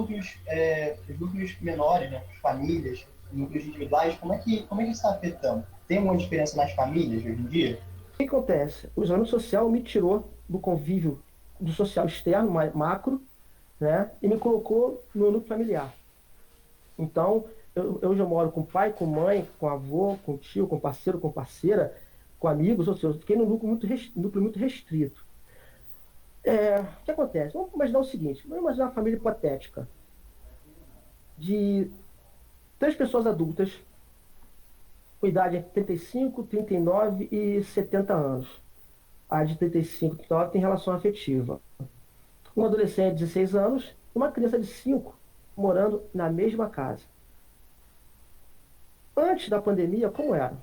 os núcleos menores, né, as famílias, os núcleos individuais, como é que isso está afetando? Tem uma diferença nas famílias hoje em dia? O que acontece? O isolamento social me tirou do convívio do social externo, macro, né, e me colocou no núcleo familiar. Então, eu já moro com pai, com mãe, com avô, com tio, com parceiro, com parceira, com amigos, ou seja, eu fiquei num núcleo muito restrito. O que acontece? Vamos imaginar o seguinte: vamos imaginar uma família hipotética de três pessoas adultas, com idade entre 35, 39 e 70 anos. A de 35 e 39 tem relação afetiva. Um adolescente de 16 anos e uma criança de 5 morando na mesma casa. Antes da pandemia, como era?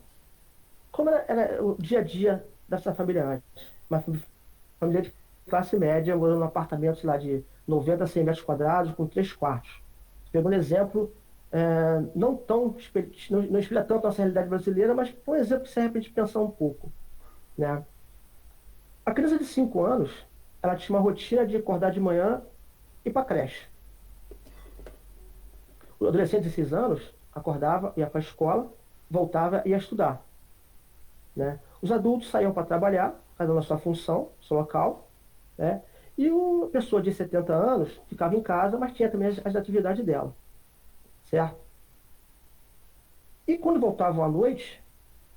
Como era o dia a dia dessa família antes? Uma família de classe média, morando num apartamento, sei lá, de 90 a 100 metros quadrados, com três quartos. Pegando um exemplo, não tão não espelha tanto a nossa realidade brasileira, mas um exemplo que serve para a gente pensar um pouco. Né? A criança de 5 anos, ela tinha uma rotina de acordar de manhã e ir para a creche. O adolescente de 6 anos acordava, ia para a escola, voltava e ia estudar. Né? Os adultos saíam para trabalhar, cada um na sua função, seu local, né? E uma pessoa de 70 anos ficava em casa, mas tinha também as atividades dela, certo? E quando voltavam à noite,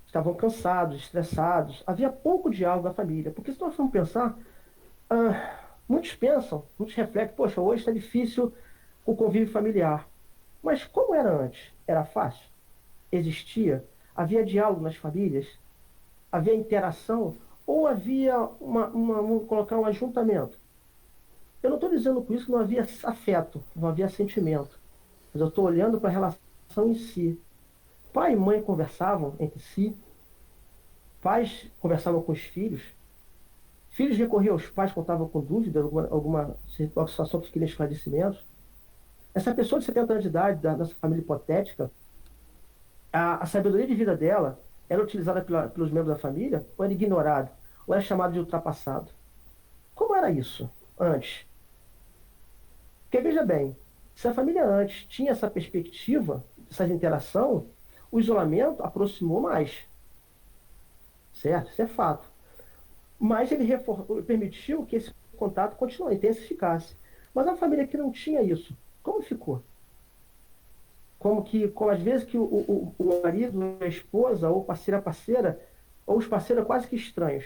estavam cansados, estressados, havia pouco diálogo na família, porque se nós formos pensar, muitos pensam, muitos refletem, poxa, hoje está difícil o convívio familiar. Mas como era antes? Era fácil? Existia? Havia diálogo nas famílias? Havia interação? Ou havia vamos colocar um ajuntamento? Eu não estou dizendo com isso que não havia afeto, não havia sentimento, mas eu estou olhando para a relação em si. Pai e mãe conversavam entre si, pais conversavam com os filhos, filhos recorriam aos pais quando estavam com dúvida, alguma situação que queria esclarecimento. Essa pessoa de 70 anos de idade, da nossa família hipotética, a sabedoria de vida dela era utilizada pelos membros da família, ou era ignorada, ou era chamada de ultrapassado. Como era isso antes? Porque veja bem, se a família antes tinha essa perspectiva, essa interação, o isolamento aproximou mais, certo? Isso é fato. Mas ele permitiu que esse contato continuasse, intensificasse. Mas a família que não tinha isso, como ficou? Como às vezes que o marido, a esposa, ou parceira, ou os parceiros quase que estranhos.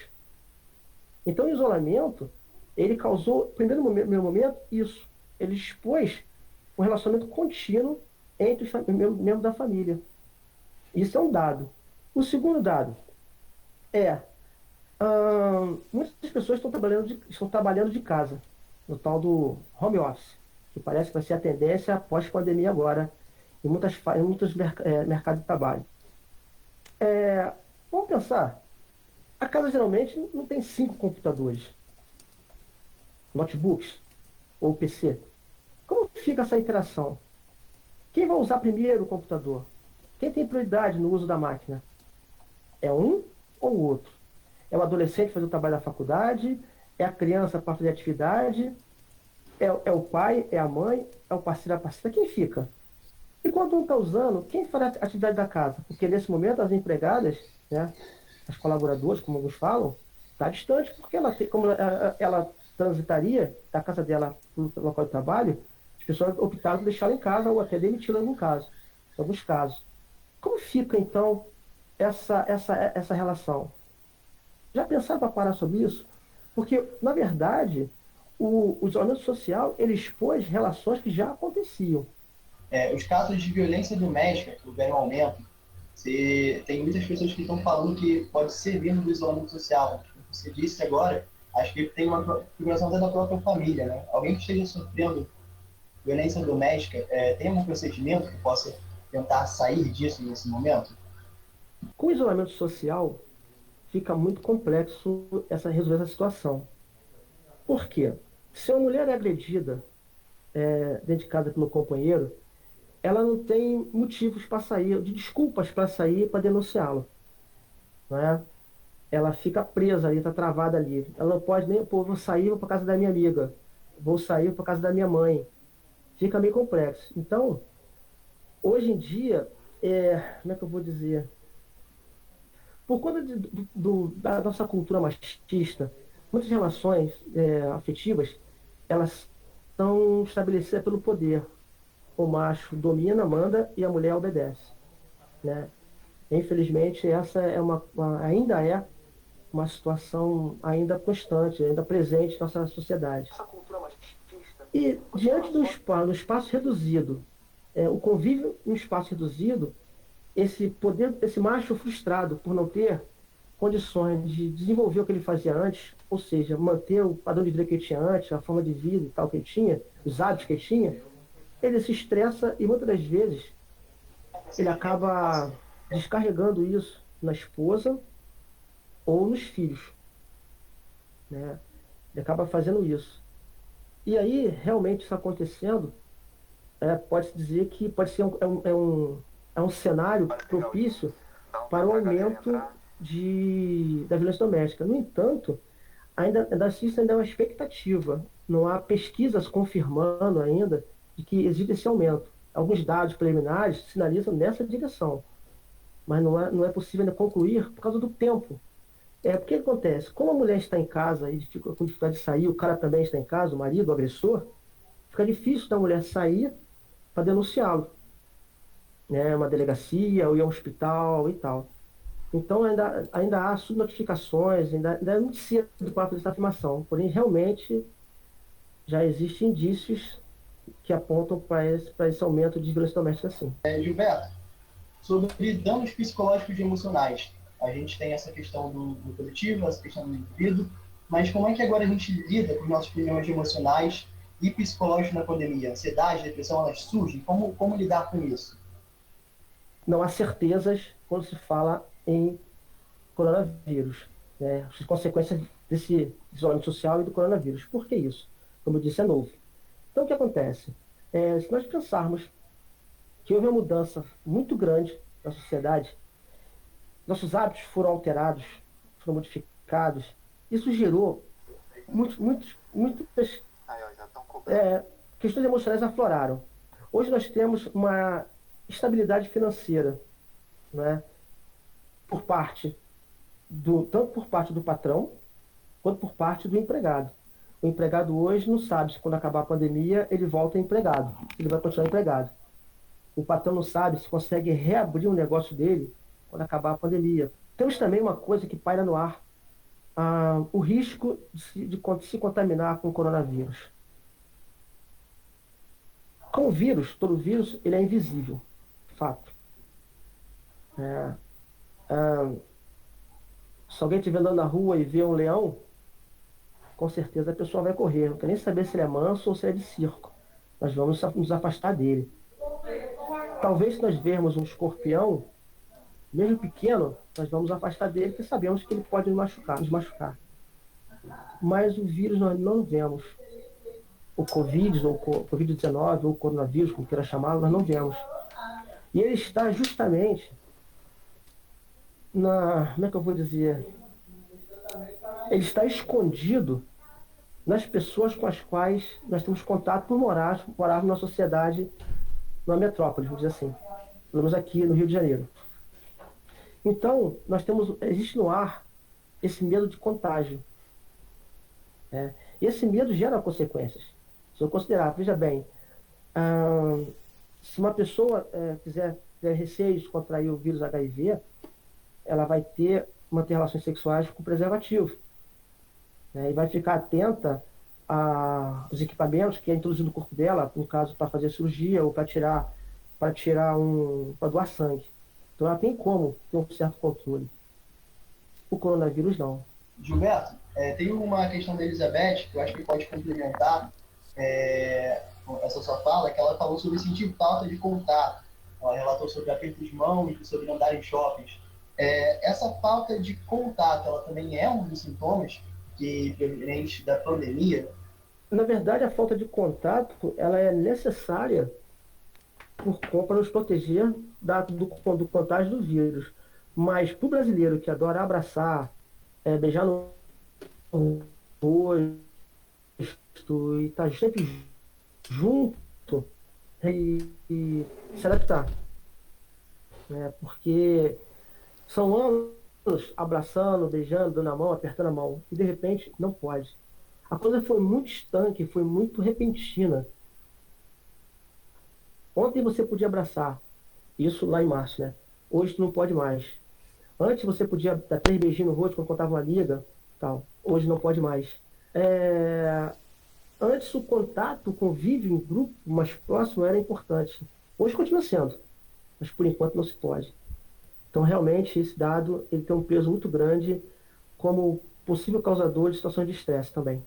Então o isolamento, ele causou, primeiro momento, isso. Ele expôs um relacionamento contínuo entre os membros da família. Isso é um dado. O segundo dado é, muitas pessoas estão trabalhando de casa, no tal do home office, que parece que vai ser a tendência pós-pandemia agora, em muitos mercados de trabalho. Vamos pensar, a casa geralmente não tem 5 computadores, notebooks ou PC. Como fica essa interação? Quem vai usar primeiro o computador? Quem tem prioridade no uso da máquina? É um ou o outro? É o adolescente fazer o trabalho da faculdade? É a criança para fazer atividade? É o pai? É a mãe? É o parceiro? A parceira? Quem fica? E quando um está usando, quem fará a atividade da casa? Porque nesse momento as empregadas, né, as colaboradoras, como alguns falam, está distante, porque como ela transitaria da casa dela para o local de trabalho, as pessoas optaram por deixá-la em casa ou até demiti-la em alguns casos. Como fica, então, essa relação? Já pensaram para parar sobre isso? Porque, na verdade, o isolamento social ele expôs relações que já aconteciam. Os casos de violência doméstica tiveram aumento. Tem muitas pessoas que estão falando que pode ser vindo do isolamento social. Como você disse agora, acho que tem uma configuração até da própria família. Né? Alguém que esteja sofrendo violência doméstica, tem algum procedimento que possa tentar sair disso nesse momento? Com o isolamento social, fica muito complexo resolver essa situação. Por quê? Se uma mulher é agredida dentro de casa pelo companheiro, ela não tem motivos para sair, de desculpas para sair para denunciá-lo. Né? Ela fica presa ali, está travada ali. Ela não pode nem, pô, vou sair para casa da minha amiga, vou sair para casa da minha mãe. fica meio complexo. Então, hoje em dia, como é que eu vou dizer? Por conta da nossa cultura machista, muitas relações afetivas, elas são estabelecidas pelo poder. O macho domina, manda e a mulher obedece, né? Infelizmente, essa é ainda é uma situação ainda constante, ainda presente na nossa sociedade. E diante do espaço reduzido, o convívio em um espaço reduzido, esse poder, esse macho frustrado por não ter condições de desenvolver o que ele fazia antes, ou seja, manter o padrão de vida que ele tinha antes, a forma de vida e tal que ele tinha, os hábitos que ele tinha, ele se estressa e muitas das vezes ele acaba descarregando isso na esposa ou nos filhos, né? Ele acaba fazendo isso. E aí, realmente, isso acontecendo, pode-se dizer que pode ser é um cenário propício para o aumento da violência doméstica. No entanto, ainda existe ainda uma expectativa. Não há pesquisas confirmando ainda de que existe esse aumento. Alguns dados preliminares sinalizam nessa direção, mas não é possível ainda concluir por causa do tempo. Porque acontece? Como a mulher está em casa e fica com dificuldade de sair, o cara também está em casa, o marido, o agressor, fica difícil da mulher sair para denunciá-lo, né? Uma delegacia ou ir a um hospital e tal. Então ainda há subnotificações, ainda é muito cedo para fazer essa afirmação. Porém, realmente já existem indícios que apontam para esse aumento de violência doméstica, sim. Gilberto, sobre danos psicológicos e emocionais, a gente tem essa questão do coletivo, essa questão do indivíduo, mas como é que agora a gente lida com os nossos problemas emocionais e psicológicos na pandemia? Ansiedade, depressão, elas surgem? Como lidar com isso? Não há certezas quando se fala em coronavírus, né? As consequências desse isolamento social e do coronavírus. Por que isso? Como eu disse, é novo. Então, o que acontece? Se nós pensarmos que houve uma mudança muito grande na sociedade, nossos hábitos foram alterados, foram modificados, isso gerou muitas questões emocionais afloraram. Hoje nós temos uma estabilidade financeira, né? Tanto por parte do patrão, quanto por parte do empregado. O empregado hoje não sabe se quando acabar a pandemia ele volta empregado, ele vai continuar empregado. O patrão não sabe se consegue reabrir o negócio dele quando acabar a pandemia. Temos também uma coisa que paira no ar, o risco de se contaminar com o coronavírus. Com o vírus, todo vírus, ele é invisível, fato. Se alguém estiver andando na rua e ver um leão, com certeza a pessoa vai correr. Não quer nem saber se ele é manso ou se ele é de circo. Nós vamos nos afastar dele. Talvez se nós vermos um escorpião, mesmo pequeno, nós vamos afastar dele, porque sabemos que ele pode nos machucar. Mas o vírus nós não vemos. O Covid, ou Covid-19, ou o coronavírus, como queira chamá-lo, nós não vemos. E ele está justamente como é que eu vou dizer? Ele está escondido nas pessoas com as quais nós temos contato por morar numa sociedade, numa metrópole, vamos dizer assim. Pelo menos aqui no Rio de Janeiro. Então, existe no ar esse medo de contágio. E esse medo gera consequências. Se eu considerar, veja bem, se uma pessoa tiver receio de contrair o vírus HIV, ela vai manter relações sexuais com preservativo. E vai ficar atenta aos equipamentos que é introduzido no corpo dela, no caso para fazer cirurgia ou para doar sangue. Então ela tem como ter um certo controle. O coronavírus não. Gilberto, tem uma questão da Elizabeth que eu acho que pode complementar essa sua fala, que ela falou sobre sentir falta de contato. Ela relatou sobre aperto de mão e sobre não andar em shoppings. Essa falta de contato, ela também é um dos sintomas provenientes da pandemia? Na verdade, a falta de contato ela é necessária para nos proteger do contágio do vírus. Mas para o brasileiro que adora abraçar, beijar no rosto e estar sempre junto, e se adaptar, né? Porque são anos abraçando, beijando, dando a mão, apertando a mão, e de repente não pode. A coisa foi muito estanque, foi muito repentina. Ontem você podia abraçar, isso lá em março, né? Hoje tu não pode mais. Antes você podia dar 3 beijinhos no rosto quando contava uma amiga, tal. Hoje não pode mais. É, antes o contato, o convívio em grupo mais próximo era importante. Hoje continua sendo, mas por enquanto não se pode. Então realmente esse dado ele tem um peso muito grande como possível causador de situações de estresse também.